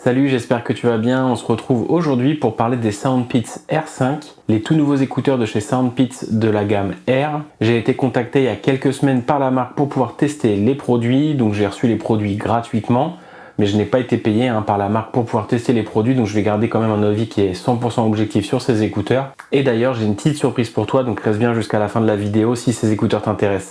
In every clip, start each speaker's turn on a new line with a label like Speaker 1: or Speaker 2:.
Speaker 1: Salut, j'espère que tu vas bien. On se retrouve aujourd'hui pour parler des SoundPits R5, les tout nouveaux écouteurs de chez SoundPits de la gamme R. J'ai été contacté il y a quelques semaines par la marque pour pouvoir tester les produits, donc j'ai reçu les produits gratuitement, mais je n'ai pas été payé par la marque pour pouvoir tester les produits, donc je vais garder quand même un avis qui est 100% objectif sur ces écouteurs. Et d'ailleurs, j'ai une petite surprise pour toi, donc reste bien jusqu'à la fin de la vidéo si ces écouteurs t'intéressent.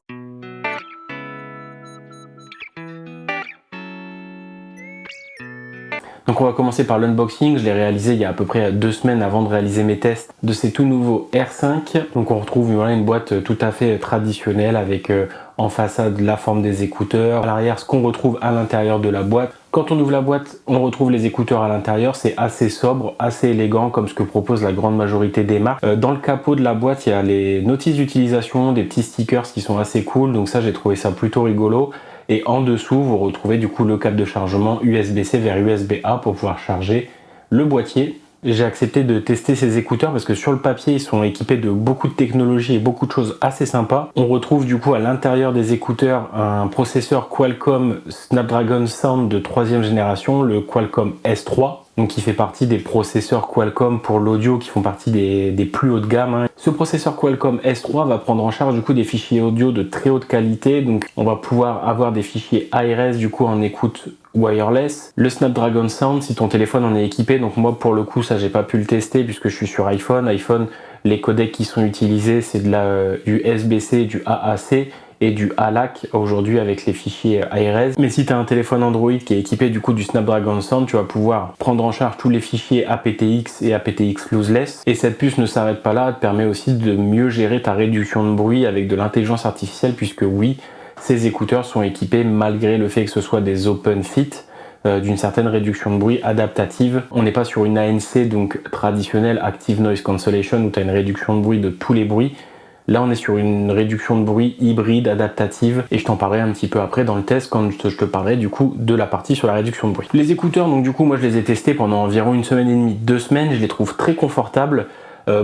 Speaker 1: Donc on va commencer par l'unboxing, je l'ai réalisé il y a à peu près 2 semaines avant de réaliser mes tests de ces tout nouveaux R5. Donc on retrouve une boîte tout à fait traditionnelle avec en façade la forme des écouteurs, à l'arrière ce qu'on retrouve à l'intérieur de la boîte. Quand on ouvre la boîte, on retrouve les écouteurs à l'intérieur, c'est assez sobre, assez élégant comme ce que propose la grande majorité des marques. Dans le capot de la boîte, il y a les notices d'utilisation, des petits stickers qui sont assez cool, donc ça j'ai trouvé ça plutôt rigolo. Et en dessous, vous retrouvez du coup le câble de chargement USB-C vers USB-A pour pouvoir charger le boîtier. J'ai accepté de tester ces écouteurs parce que sur le papier, ils sont équipés de beaucoup de technologies et beaucoup de choses assez sympas. On retrouve du coup à l'intérieur des écouteurs un processeur Qualcomm Snapdragon Sound de 3e génération, le Qualcomm S3. Donc qui fait partie des processeurs Qualcomm pour l'audio qui font partie des plus haut de gamme. Ce processeur Qualcomm S3 va prendre en charge du coup des fichiers audio de très haute qualité. Donc on va pouvoir avoir des fichiers ARS du coup en écoute wireless. Le Snapdragon Sound si ton téléphone en est équipé. Donc moi pour le coup ça j'ai pas pu le tester puisque je suis sur iPhone. Les codecs qui sont utilisés c'est du USB-C, du AAC et du ALAC aujourd'hui avec les fichiers ARS. Mais si tu as un téléphone Android qui est équipé du coup du Snapdragon Sound, tu vas pouvoir prendre en charge tous les fichiers aptX et aptX lossless. Et cette puce ne s'arrête pas là, elle te permet aussi de mieux gérer ta réduction de bruit avec de l'intelligence artificielle puisque oui, ces écouteurs sont équipés malgré le fait que ce soit des open fit d'une certaine réduction de bruit adaptative. On n'est pas sur une ANC donc traditionnelle Active Noise Cancellation où tu as une réduction de bruit de tous les bruits. Là, on est sur une réduction de bruit hybride, adaptative, et je t'en parlerai un petit peu après dans le test quand je te parlerai du coup de la partie sur la réduction de bruit. Les écouteurs, donc du coup, moi je les ai testés pendant environ 1 semaine et demie, 2 semaines, je les trouve très confortables.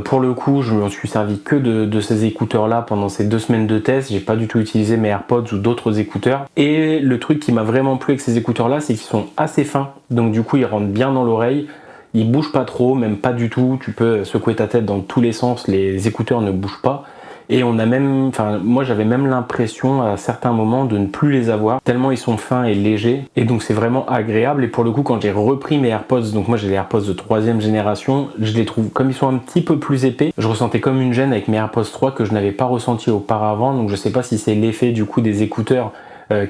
Speaker 1: Pour le coup, je me suis servi que de ces écouteurs-là pendant ces 2 semaines de test. J'ai pas du tout utilisé mes AirPods ou d'autres écouteurs. Et le truc qui m'a vraiment plu avec ces écouteurs-là, c'est qu'ils sont assez fins, donc du coup, ils rentrent bien dans l'oreille. Ils bougent pas trop, même pas du tout. Tu peux secouer ta tête dans tous les sens, les écouteurs ne bougent pas. Et on a même, moi j'avais même l'impression à certains moments de ne plus les avoir, tellement ils sont fins et légers. Et donc c'est vraiment agréable. Et pour le coup, quand j'ai repris mes AirPods, donc moi j'ai les AirPods de 3e génération, je les trouve, comme ils sont un petit peu plus épais, je ressentais comme une gêne avec mes AirPods 3 que je n'avais pas ressenti auparavant. Donc je sais pas si c'est l'effet du coup des écouteurs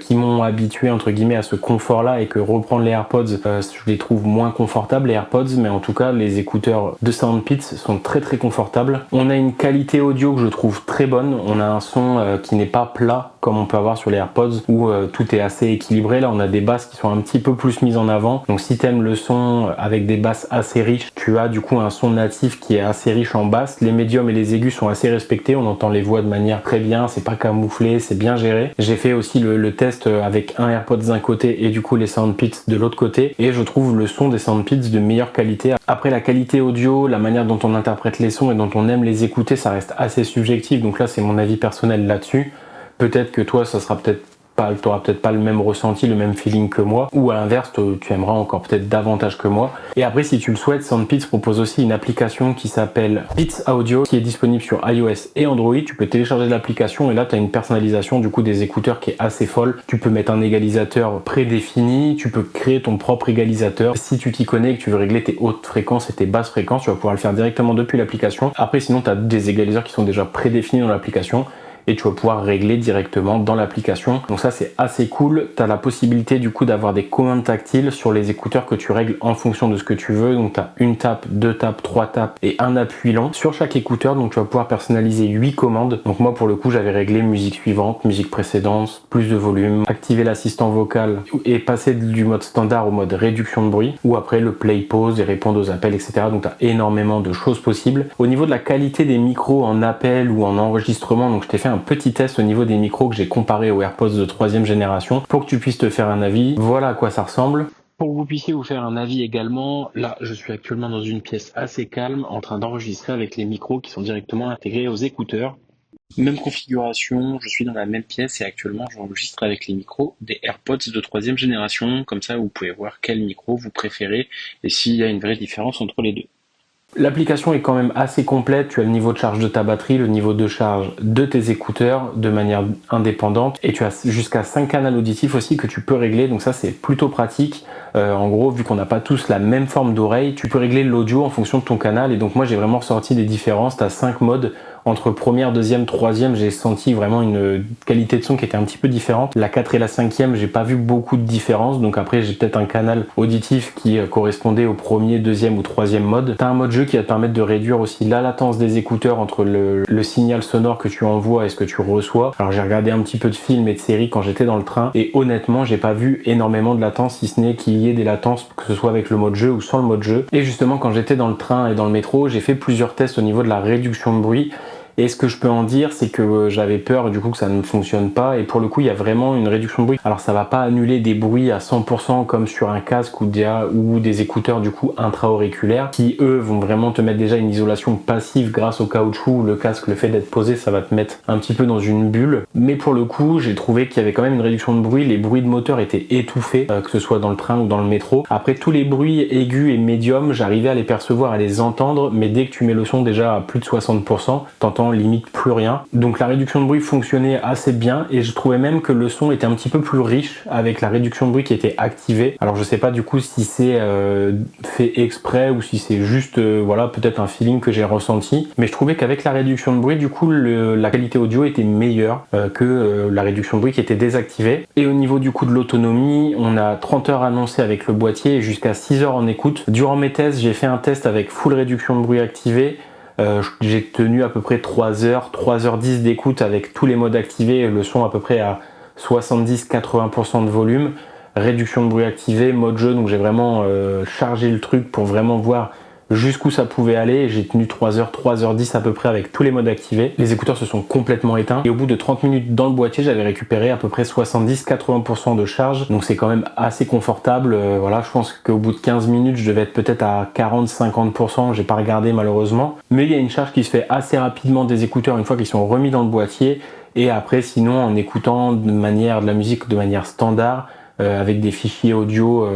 Speaker 1: qui m'ont habitué entre guillemets à ce confort là et que reprendre les AirPods je les trouve moins confortables les AirPods, mais en tout cas les écouteurs de SoundPits sont très très confortables. On a une qualité audio que je trouve très bonne, on a un son qui n'est pas plat comme on peut avoir sur les AirPods où tout est assez équilibré. Là on a des basses qui sont un petit peu plus mises en avant, donc si t'aimes le son avec des basses assez riches, tu as du coup un son natif qui est assez riche en basses. Les médiums et les aigus sont assez respectés, on entend les voix de manière très bien, c'est pas camouflé, c'est bien géré. J'ai fait aussi le test avec un AirPods d'un côté et du coup les SoundPits de l'autre côté, et je trouve le son des SoundPits de meilleure qualité. Après, la qualité audio, la manière dont on interprète les sons et dont on aime les écouter, ça reste assez subjectif, donc là c'est mon avis personnel là-dessus. Peut-être que toi ça sera peut-être pas, t'auras peut-être pas le même ressenti, le même feeling que moi, ou à l'inverse, tu aimeras encore peut-être davantage que moi. Et après, si tu le souhaites, SoundPits propose aussi une application qui s'appelle Beats Audio, qui est disponible sur iOS et Android. Tu peux télécharger l'application et là, tu as une personnalisation du coup des écouteurs qui est assez folle. Tu peux mettre un égalisateur prédéfini, tu peux créer ton propre égalisateur. Si tu t'y connais et que tu veux régler tes hautes fréquences et tes basses fréquences, tu vas pouvoir le faire directement depuis l'application. Après, sinon, tu as des égaliseurs qui sont déjà prédéfinis dans l'application et tu vas pouvoir régler directement dans l'application. Donc ça c'est assez cool. Tu as la possibilité du coup d'avoir des commandes tactiles sur les écouteurs que tu règles en fonction de ce que tu veux. Donc tu as une tape, 2 tapes, 3 tapes et un appui lent sur chaque écouteur. Donc tu vas pouvoir personnaliser 8 commandes. Donc moi pour le coup j'avais réglé musique suivante, musique précédente, plus de volume, activer l'assistant vocal et passer du mode standard au mode réduction de bruit, ou après le play pause et répondre aux appels, etc. Donc tu as énormément de choses possibles. Au niveau de la qualité des micros en appel ou en enregistrement, donc je t'ai fait un petit test au niveau des micros que j'ai comparé aux AirPods de 3e génération pour que tu puisses te faire un avis. Voilà à quoi ça ressemble. Pour que vous puissiez vous faire un avis également, là je suis actuellement dans une pièce assez calme en train d'enregistrer avec les micros qui sont directement intégrés aux écouteurs. Même configuration, je suis dans la même pièce et actuellement j'enregistre avec les micros des AirPods de troisième génération, comme ça vous pouvez voir quel micro vous préférez et s'il y a une vraie différence entre les deux. L'application est quand même assez complète, tu as le niveau de charge de ta batterie, le niveau de charge de tes écouteurs de manière indépendante et tu as jusqu'à 5 canaux auditifs aussi que tu peux régler, donc ça c'est plutôt pratique. En gros, vu qu'on n'a pas tous la même forme d'oreille, tu peux régler l'audio en fonction de ton canal et donc moi j'ai vraiment ressorti des différences, tu as 5 modes. Entre première, deuxième, troisième, j'ai senti vraiment une qualité de son qui était un petit peu différente. La 4 et la 5e, j'ai pas vu beaucoup de différence. Donc après, j'ai peut-être un canal auditif qui correspondait au premier, deuxième ou troisième mode. T'as un mode jeu qui va te permettre de réduire aussi la latence des écouteurs entre le signal sonore que tu envoies et ce que tu reçois. Alors j'ai regardé un petit peu de films et de séries quand j'étais dans le train et honnêtement, j'ai pas vu énormément de latence, si ce n'est qu'il y ait des latences, que ce soit avec le mode jeu ou sans le mode jeu. Et justement, quand j'étais dans le train et dans le métro, j'ai fait plusieurs tests au niveau de la réduction de bruit. Et ce que je peux en dire, c'est que j'avais peur du coup que ça ne fonctionne pas et pour le coup il y a vraiment une réduction de bruit. Alors ça va pas annuler des bruits à 100% comme sur un casque ou des écouteurs du coup intra-auriculaires qui eux vont vraiment te mettre déjà une isolation passive grâce au caoutchouc. Le casque, le fait d'être posé, ça va te mettre un petit peu dans une bulle. Mais pour le coup j'ai trouvé qu'il y avait quand même une réduction de bruit. Les bruits de moteur étaient étouffés, que ce soit dans le train ou dans le métro. Après tous les bruits aigus et médiums, j'arrivais à les percevoir, à les entendre, mais dès que tu mets le son déjà à plus de 60%, t'entends limite plus rien. Donc la réduction de bruit fonctionnait assez bien et je trouvais même que le son était un petit peu plus riche avec la réduction de bruit qui était activée. Alors je sais pas du coup si c'est fait exprès ou si c'est juste voilà peut-être un feeling que j'ai ressenti, mais je trouvais qu'avec la réduction de bruit du coup la qualité audio était meilleure que la réduction de bruit qui était désactivée. Et au niveau du coup de l'autonomie, on a 30 heures annoncées avec le boîtier et jusqu'à 6 heures en écoute. Durant mes tests, j'ai fait un test avec full réduction de bruit activée. J'ai tenu à peu près 3 heures, 3h10 d'écoute avec tous les modes activés, le son à peu près à 70-80% de volume, réduction de bruit activée, mode jeu, donc j'ai vraiment chargé le truc pour vraiment voir jusqu'où ça pouvait aller et j'ai tenu 3 heures, 3h10 à peu près avec tous les modes activés. Les écouteurs se sont complètement éteints et au bout de 30 minutes dans le boîtier, j'avais récupéré à peu près 70-80% de charge, donc c'est quand même assez confortable. Voilà, je pense qu'au bout de 15 minutes, je devais être peut-être à 40-50%, j'ai pas regardé malheureusement, mais il y a une charge qui se fait assez rapidement des écouteurs une fois qu'ils sont remis dans le boîtier et après sinon en écoutant de la musique de manière standard, avec des fichiers audio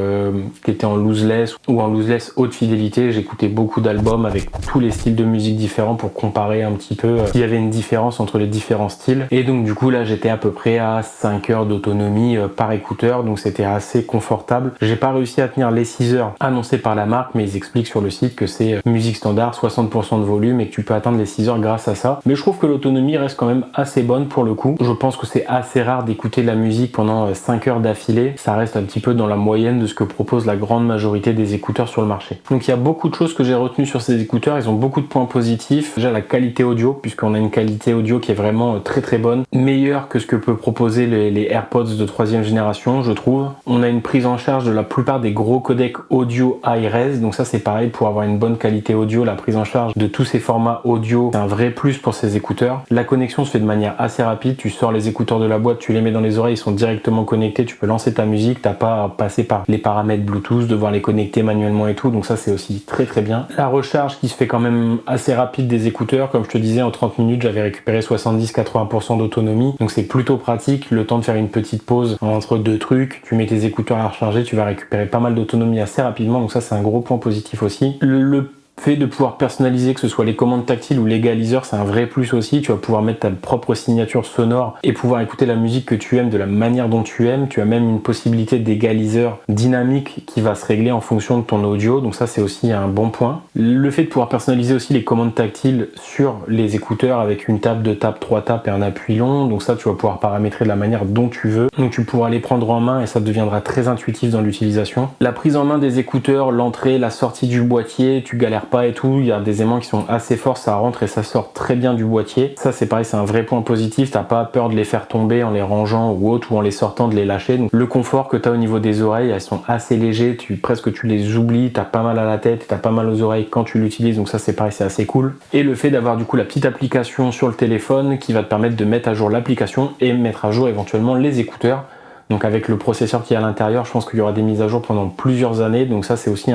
Speaker 1: qui étaient en lossless ou en lossless haute fidélité. J'écoutais beaucoup d'albums avec tous les styles de musique différents pour comparer un petit peu s'il y avait une différence entre les différents styles. Et donc du coup là j'étais à peu près à 5 heures d'autonomie par écouteur, donc c'était assez confortable. J'ai pas réussi à tenir les 6 heures annoncées par la marque, mais ils expliquent sur le site que c'est musique standard, 60% de volume et que tu peux atteindre les 6 heures grâce à ça. Mais je trouve que l'autonomie reste quand même assez bonne pour le coup. Je pense que c'est assez rare d'écouter de la musique pendant 5 heures d'affilée. Ça reste un petit peu dans la moyenne de ce que propose la grande majorité des écouteurs sur le marché. Donc il y a beaucoup de choses que j'ai retenues sur ces écouteurs, ils ont beaucoup de points positifs. Déjà la qualité audio, puisqu'on a une qualité audio qui est vraiment très très bonne, meilleure que ce que peut proposer les AirPods de 3e génération, je trouve. On a une prise en charge de la plupart des gros codecs audio high-res, donc ça c'est pareil, pour avoir une bonne qualité audio, la prise en charge de tous ces formats audio, c'est un vrai plus pour ces écouteurs. La connexion se fait de manière assez rapide, tu sors les écouteurs de la boîte, tu les mets dans les oreilles, ils sont directement connectés, tu peux lancer ta musique, t'as pas à passer par les paramètres Bluetooth, devoir les connecter manuellement et tout, donc ça c'est aussi très très bien. La recharge qui se fait quand même assez rapide des écouteurs, comme je te disais, en 30 minutes j'avais récupéré 70-80% d'autonomie, donc c'est plutôt pratique, le temps de faire une petite pause entre deux trucs, tu mets tes écouteurs à recharger, tu vas récupérer pas mal d'autonomie assez rapidement, donc ça c'est un gros point positif aussi. Le fait de pouvoir personnaliser, que ce soit les commandes tactiles ou l'égaliseur, c'est un vrai plus aussi. Tu vas pouvoir mettre ta propre signature sonore et pouvoir écouter la musique que tu aimes de la manière dont tu aimes. Tu as même une possibilité d'égaliseur dynamique qui va se régler en fonction de ton audio, donc ça c'est aussi un bon point. Le fait de pouvoir personnaliser aussi les commandes tactiles sur les écouteurs avec une tape, deux tapes, trois tapes et un appui long, donc ça tu vas pouvoir paramétrer de la manière dont tu veux. Donc tu pourras les prendre en main et ça deviendra très intuitif dans l'utilisation. La prise en main des écouteurs, l'entrée, la sortie du boîtier, tu galères pas et tout, il y a des aimants qui sont assez forts, ça rentre et ça sort très bien du boîtier. Ça c'est pareil, c'est un vrai point positif, t'as pas peur de les faire tomber en les rangeant ou autre, ou en les sortant de les lâcher. Donc le confort que t'as au niveau des oreilles, elles sont assez légers, presque tu les oublies, t'as pas mal à la tête, t'as pas mal aux oreilles quand tu l'utilises, donc ça c'est pareil, c'est assez cool. Et le fait d'avoir du coup la petite application sur le téléphone qui va te permettre de mettre à jour l'application et mettre à jour éventuellement les écouteurs. Donc avec le processeur qui est à l'intérieur, je pense qu'il y aura des mises à jour pendant plusieurs années, donc ça c'est aussi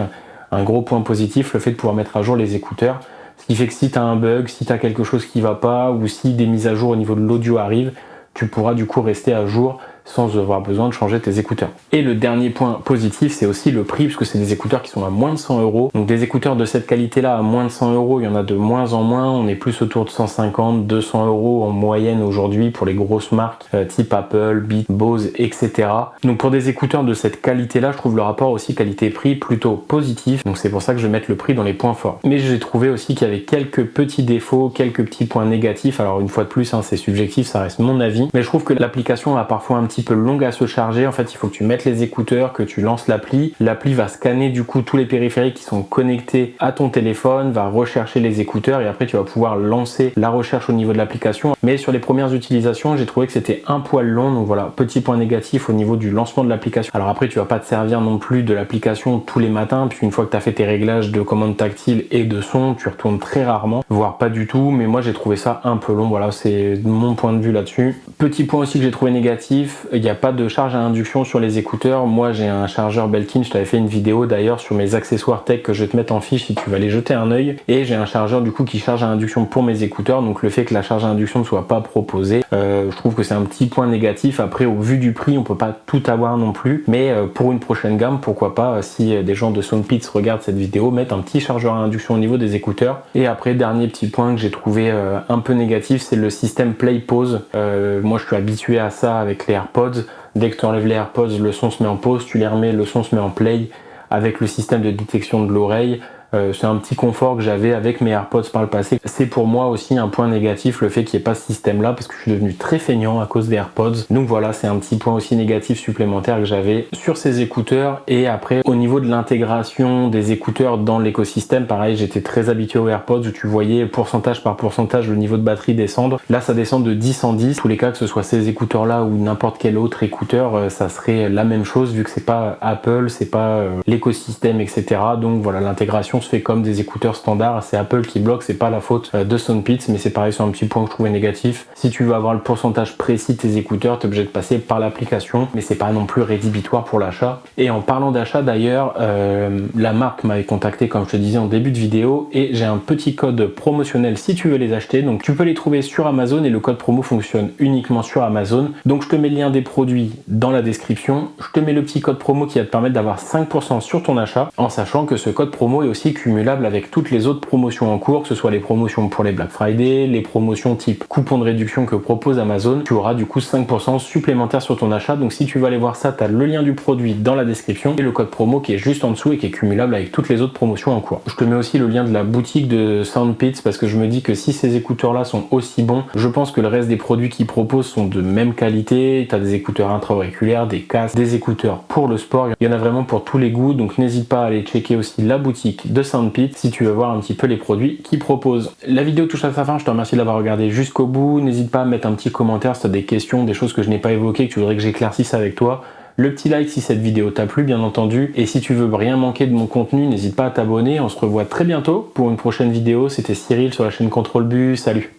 Speaker 1: un gros point positif, le fait de pouvoir mettre à jour les écouteurs. Ce qui fait que si tu as un bug, si tu as quelque chose qui va pas, ou si des mises à jour au niveau de l'audio arrivent, tu pourras du coup rester à jour sans avoir besoin de changer tes écouteurs. Et le dernier point positif, c'est aussi le prix, puisque c'est des écouteurs qui sont à moins de 100 euros. Donc des écouteurs de cette qualité-là à moins de 100 euros, il y en a de moins en moins. On est plus autour de 150, 200 euros en moyenne aujourd'hui pour les grosses marques type Apple, Beats, Bose, etc. Donc pour des écouteurs de cette qualité-là, je trouve le rapport aussi qualité-prix plutôt positif. Donc c'est pour ça que je vais mettre le prix dans les points forts. Mais j'ai trouvé aussi qu'il y avait quelques petits défauts, quelques petits points négatifs. Alors une fois de plus, hein, c'est subjectif, ça reste mon avis. Mais je trouve que l'application a parfois un petit peu longue à se charger. En fait, il faut que tu mettes les écouteurs, que tu lances l'appli. L'appli va scanner du coup tous les périphériques qui sont connectés à ton téléphone, va rechercher les écouteurs et après tu vas pouvoir lancer la recherche au niveau de l'application. Mais sur les premières utilisations, j'ai trouvé que c'était un poil long. Donc voilà, petit point négatif au niveau du lancement de l'application. Alors après, tu vas pas te servir non plus de l'application tous les matins, puisqu'une fois que tu as fait tes réglages de commande tactile et de son, tu retournes très rarement, voire pas du tout. Mais moi, j'ai trouvé ça un peu long. Voilà, c'est mon point de vue là-dessus. Petit point aussi que j'ai trouvé négatif, il n'y a pas de charge à induction sur les écouteurs. Moi j'ai un chargeur Belkin, je t'avais fait une vidéo d'ailleurs sur mes accessoires tech que je vais te mettre en fiche si tu vas aller jeter un œil, et j'ai un chargeur du coup qui charge à induction pour mes écouteurs. Donc le fait que la charge à induction ne soit pas proposée, je trouve que c'est un petit point négatif. Après, au vu du prix, on peut pas tout avoir non plus, mais pour une prochaine gamme, pourquoi pas, si des gens de Soundpeats regardent cette vidéo, mettre un petit chargeur à induction au niveau des écouteurs. Et après, dernier petit point que j'ai trouvé un peu négatif, c'est le système play pause. Moi je suis habitué à ça avec les AirPods. Dès que tu enlèves les AirPods, le son se met en pause, tu les remets, le son se met en play avec le système de détection de l'oreille. C'est un petit confort que j'avais avec mes AirPods par le passé. C'est pour moi aussi un point négatif, le fait qu'il n'y ait pas ce système là, parce que je suis devenu très feignant à cause des AirPods. Donc voilà, c'est un petit point aussi négatif supplémentaire que j'avais sur ces écouteurs. Et après, au niveau de l'intégration des écouteurs dans l'écosystème, pareil, j'étais très habitué aux AirPods où tu voyais pourcentage par pourcentage le niveau de batterie descendre. Là, ça descend de 10 en 10. Tous les cas, que ce soit ces écouteurs là ou n'importe quel autre écouteur, ça serait la même chose vu que c'est pas Apple, c'est pas l'écosystème, etc. Donc voilà, l'intégration se fait comme des écouteurs standards. C'est Apple qui bloque, c'est pas la faute de Soundpeats, mais c'est pareil, c'est un petit point que je trouvais négatif. Si tu veux avoir le pourcentage précis de tes écouteurs, tu es obligé de passer par l'application, mais c'est pas non plus rédhibitoire pour l'achat. Et en parlant d'achat d'ailleurs, la marque m'avait contacté comme je te disais en début de vidéo, et j'ai un petit code promotionnel si tu veux les acheter. Donc tu peux les trouver sur Amazon et le code promo fonctionne uniquement sur Amazon. Donc je te mets le lien des produits dans la description. Je te mets le petit code promo qui va te permettre d'avoir 5% sur ton achat, en sachant que ce code promo est aussi cumulable avec toutes les autres promotions en cours, que ce soit les promotions pour les Black Friday, les promotions type coupon de réduction que propose Amazon. Tu auras du coup 5% supplémentaire sur ton achat. Donc si tu veux aller voir ça, tu as le lien du produit dans la description et le code promo qui est juste en dessous et qui est cumulable avec toutes les autres promotions en cours. Je te mets aussi le lien de la boutique de Soundpeats parce que je me dis que si ces écouteurs là sont aussi bons, je pense que le reste des produits qu'ils proposent sont de même qualité. Tu as des écouteurs intra-auriculaires, des casques, des écouteurs pour le sport. Il y en a vraiment pour tous les goûts, donc n'hésite pas à aller checker aussi la boutique de Soundpeats si tu veux voir un petit peu les produits qu'ils proposent. La vidéo touche à sa fin, je te remercie de l'avoir regardé jusqu'au bout. N'hésite pas à mettre un petit commentaire si tu as des questions, des choses que je n'ai pas évoquées, que tu voudrais que j'éclaircisse avec toi. Le petit like si cette vidéo t'a plu bien entendu, et si tu veux rien manquer de mon contenu, n'hésite pas à t'abonner. On se revoit très bientôt pour une prochaine vidéo. C'était Cyril sur la chaîne Contrôle Bus, salut.